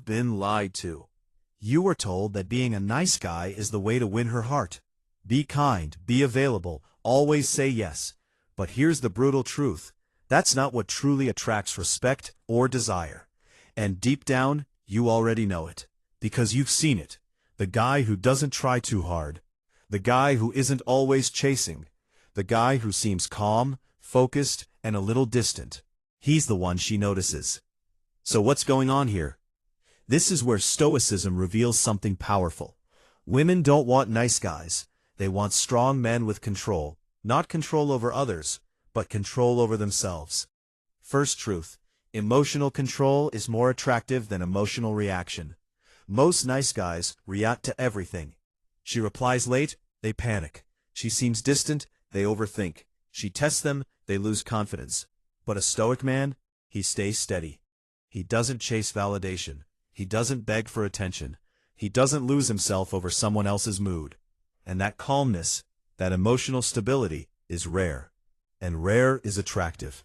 been lied to. You were told that being a nice guy is the way to win her heart. Be kind, be available, always say yes. But here's the brutal truth. That's not what truly attracts respect or desire. And deep down, you already know it. Because you've seen it. The guy who doesn't try too hard. The guy who isn't always chasing. The guy who seems calm, focused, and a little distant. He's the one she notices. So what's going on here? This is where Stoicism reveals something powerful. Women don't want nice guys. They want strong men with control. Not control over others, but control over themselves. First truth. Emotional control is more attractive than emotional reaction. Most nice guys react to everything. She replies late, they panic. She seems distant, they overthink. She tests them, they lose confidence. But a stoic man, he stays steady. He doesn't chase validation. He doesn't beg for attention. He doesn't lose himself over someone else's mood. And that calmness, that emotional stability, is rare. And rare is attractive.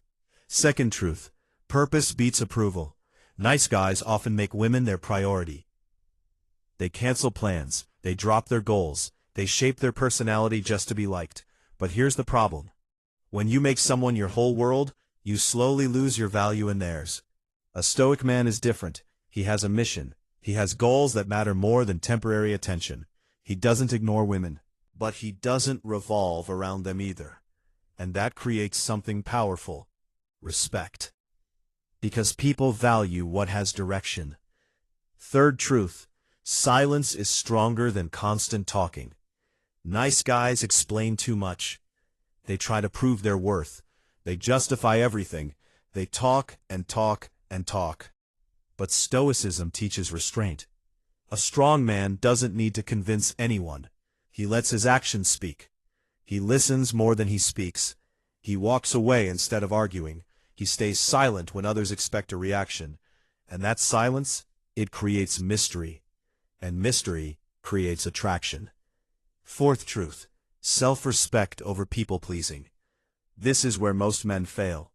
Second truth. Purpose beats approval. Nice guys often make women their priority. They cancel plans. They drop their goals. They shape their personality just to be liked. But here's the problem. When you make someone your whole world, you slowly lose your value in theirs. A stoic man is different. He has a mission. He has goals that matter more than temporary attention. He doesn't ignore women, but he doesn't revolve around them either. And that creates something powerful. Respect. Because people value what has direction. Third truth. Silence is stronger than constant talking. Nice guys explain too much. They try to prove their worth. They justify everything. They talk and talk and talk. But Stoicism teaches restraint. A strong man doesn't need to convince anyone. He lets his actions speak. He listens more than he speaks. He walks away instead of arguing. He stays silent when others expect a reaction. And that silence, it creates mystery. And mystery creates attraction. Fourth truth. Self-respect over people-pleasing. This is where most men fail.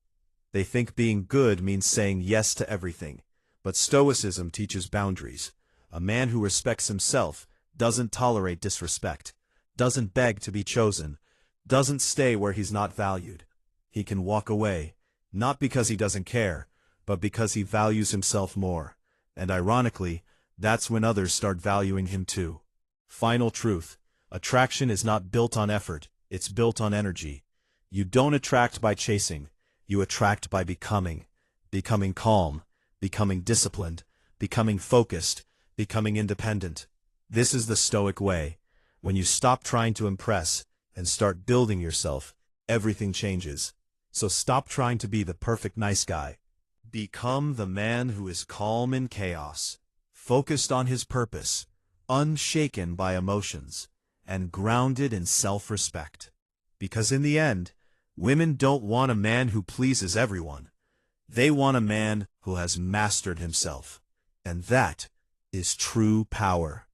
They think being good means saying yes to everything. But Stoicism teaches boundaries. A man who respects himself doesn't tolerate disrespect, doesn't beg to be chosen, doesn't stay where he's not valued. He can walk away, not because he doesn't care, but because he values himself more. And ironically, that's when others start valuing him too. Final truth. Attraction is not built on effort, it's built on energy. You don't attract by chasing, you attract by becoming. Becoming calm, becoming disciplined, becoming focused, becoming independent. This is the Stoic way. When you stop trying to impress and start building yourself, everything changes. So stop trying to be the perfect nice guy. Become the man who is calm in chaos, focused on his purpose, unshaken by emotions, and grounded in self-respect. Because in the end, women don't want a man who pleases everyone. They want a man who has mastered himself. And that is true power.